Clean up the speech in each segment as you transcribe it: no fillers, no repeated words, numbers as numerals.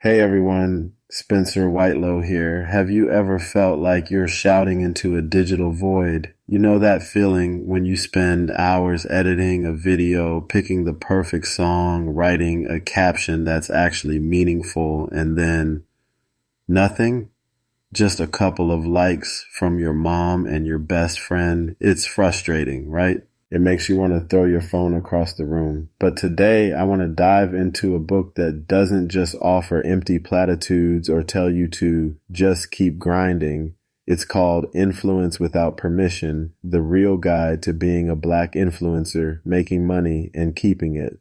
Hey everyone, Spencer Whitelow here. Have you ever felt like you're shouting into a digital void? You know that feeling when you spend hours editing a video, picking the perfect song, writing a caption that's actually meaningful, and then nothing? Just a couple of likes from your mom and your best friend. It's frustrating, right? It makes you want to throw your phone across the room. But today I want to dive into a book that doesn't just offer empty platitudes or tell you to just keep grinding. It's called Influence Without Permission, the real guide to being a black influencer, making money and keeping it.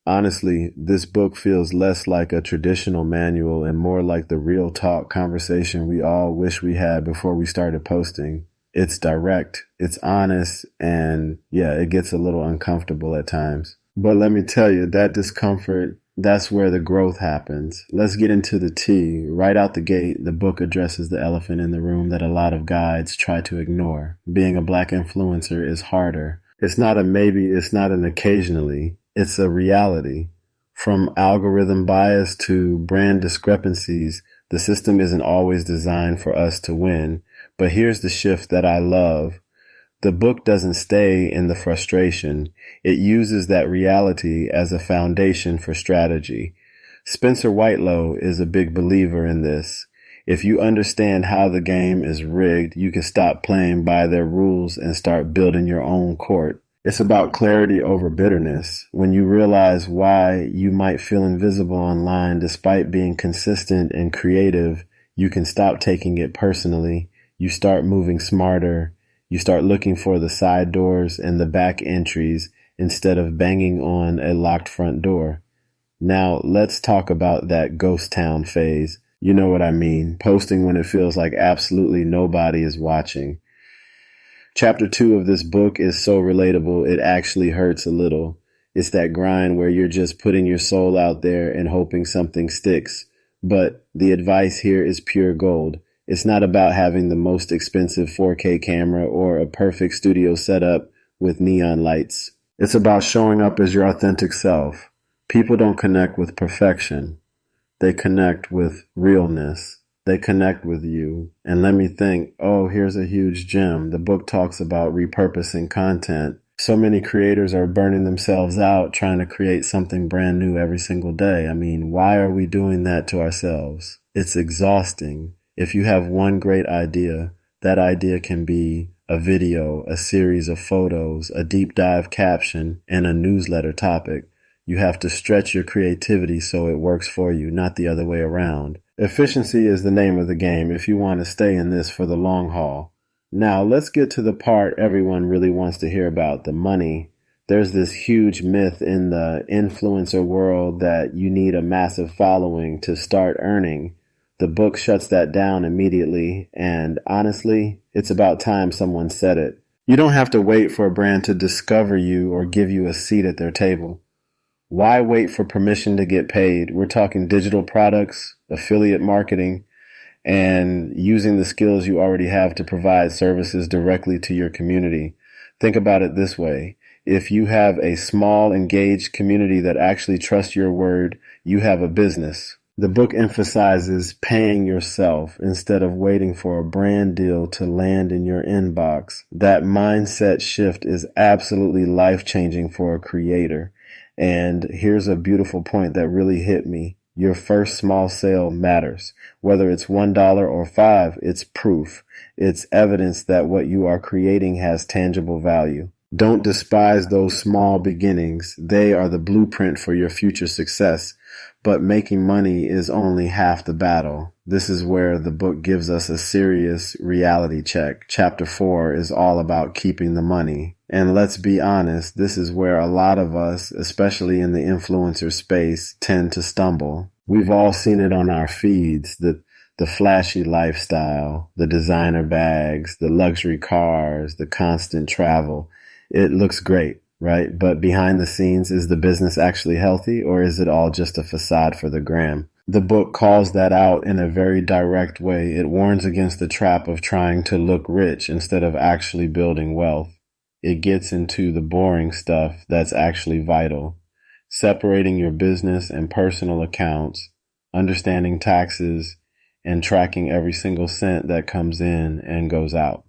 Honestly, this book feels less like a traditional manual and more like the real talk conversation we all wish we had before we started posting. It's direct, it's honest, and yeah, it gets a little uncomfortable at times. But let me tell you, that discomfort, that's where the growth happens. Let's get into the tea. Right out the gate, the book addresses the elephant in the room that a lot of guides try to ignore. Being a black influencer is harder. It's not a maybe, it's not an occasionally. It's a reality. From algorithm bias to brand discrepancies, the system isn't always designed for us to win. But here's the shift that I love. The book doesn't stay in the frustration. It uses that reality as a foundation for strategy. Spencer Whitelow is a big believer in this. If you understand how the game is rigged, you can stop playing by their rules and start building your own court. It's about clarity over bitterness. When you realize why you might feel invisible online despite being consistent and creative, you can stop taking it personally. You start moving smarter. You start looking for the side doors and the back entries instead of banging on a locked front door. Now, let's talk about that ghost town phase. You know what I mean. Posting when it feels like absolutely nobody is watching. Chapter 2 of this book is so relatable, it actually hurts a little. It's that grind where you're just putting your soul out there and hoping something sticks. But the advice here is pure gold. It's not about having the most expensive 4K camera or a perfect studio setup with neon lights. It's about showing up as your authentic self. People don't connect with perfection. They connect with realness. They connect with you. And let me think, oh, here's a huge gem. The book talks about repurposing content. So many creators are burning themselves out trying to create something brand new every single day. I mean, why are we doing that to ourselves? It's exhausting. If you have one great idea, that idea can be a video, a series of photos, a deep dive caption, and a newsletter topic. You have to stretch your creativity so it works for you, not the other way around. Efficiency is the name of the game if you want to stay in this for the long haul. Now, let's get to the part everyone really wants to hear about, the money. There's this huge myth in the influencer world that you need a massive following to start earning. The book shuts that down immediately, and honestly, it's about time someone said it. You don't have to wait for a brand to discover you or give you a seat at their table. Why wait for permission to get paid? We're talking digital products, affiliate marketing, and using the skills you already have to provide services directly to your community. Think about it this way. If you have a small, engaged community that actually trusts your word, you have a business. The book emphasizes paying yourself instead of waiting for a brand deal to land in your inbox. That mindset shift is absolutely life-changing for a creator. And here's a beautiful point that really hit me. Your first small sale matters. Whether it's $1 or $5, it's proof. It's evidence that what you are creating has tangible value. Don't despise those small beginnings. They are the blueprint for your future success. But making money is only half the battle. This is where the book gives us a serious reality check. Chapter 4 is all about keeping the money. And let's be honest, this is where a lot of us, especially in the influencer space, tend to stumble. We've all seen it on our feeds, the flashy lifestyle, the designer bags, the luxury cars, the constant travel. It looks great, right? But behind the scenes, is the business actually healthy, or is it all just a facade for the gram? The book calls that out in a very direct way. It warns against the trap of trying to look rich instead of actually building wealth. It gets into the boring stuff that's actually vital. Separating your business and personal accounts, understanding taxes, and tracking every single cent that comes in and goes out.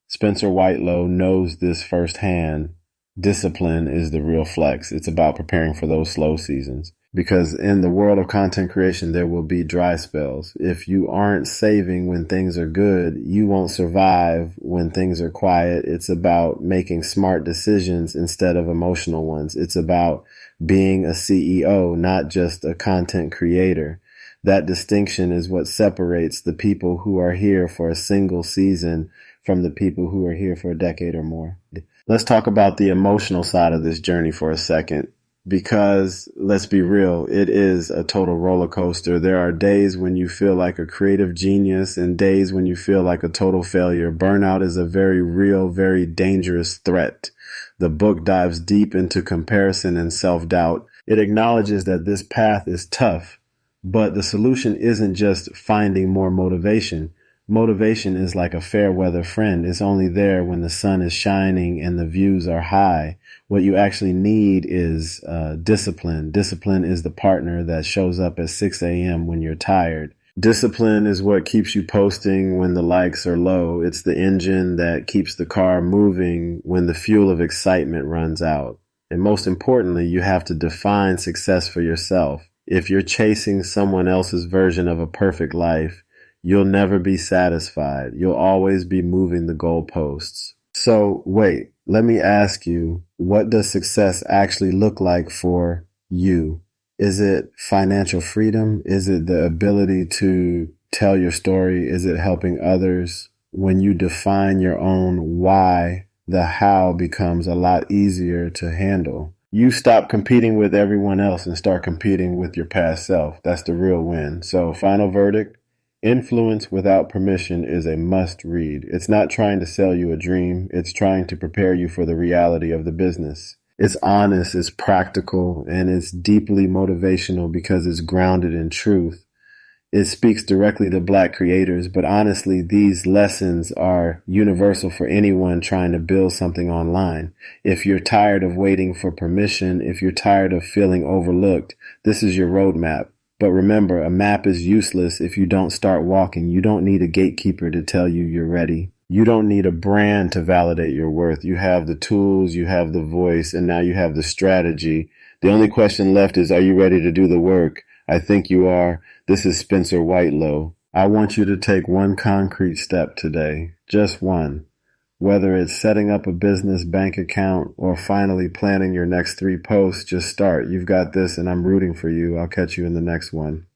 Spencer Whitelow knows this firsthand. Discipline is the real flex. It's about preparing for those slow seasons. Because in the world of content creation, there will be dry spells. If you aren't saving when things are good, you won't survive when things are quiet. It's about making smart decisions instead of emotional ones. It's about being a CEO, not just a content creator. That distinction is what separates the people who are here for a single season from the people who are here for a decade or more. Let's talk about the emotional side of this journey for a second. Because let's be real, it is a total roller coaster. There are days when you feel like a creative genius and days when you feel like a total failure. Burnout is a very real, very dangerous threat. The book dives deep into comparison and self-doubt. It acknowledges that this path is tough, but the solution isn't just finding more motivation. Motivation is like a fair weather friend. It's only there when the sun is shining and the views are high. What you actually need is discipline. Discipline is the partner that shows up at 6 a.m. when you're tired. Discipline is what keeps you posting when the likes are low. It's the engine that keeps the car moving when the fuel of excitement runs out. And most importantly, you have to define success for yourself. If you're chasing someone else's version of a perfect life, you'll never be satisfied. You'll always be moving the goalposts. So wait, let me ask you, what does success actually look like for you? Is it financial freedom? Is it the ability to tell your story? Is it helping others? When you define your own why, the how becomes a lot easier to handle. You stop competing with everyone else and start competing with your past self. That's the real win. So final verdict. Influence Without Permission is a must read. It's not trying to sell you a dream. It's trying to prepare you for the reality of the business. It's honest, it's practical, and it's deeply motivational because it's grounded in truth. It speaks directly to Black creators, but honestly, these lessons are universal for anyone trying to build something online. If you're tired of waiting for permission, if you're tired of feeling overlooked, this is your roadmap. But remember, a map is useless if you don't start walking. You don't need a gatekeeper to tell you you're ready. You don't need a brand to validate your worth. You have the tools, you have the voice, and now you have the strategy. The only question left is, are you ready to do the work? I think you are. This is Spencer Whitelow. I want you to take one concrete step today, just one. Whether it's setting up a business bank account or finally planning your next 3 posts, just start. You've got this, and I'm rooting for you. I'll catch you in the next one.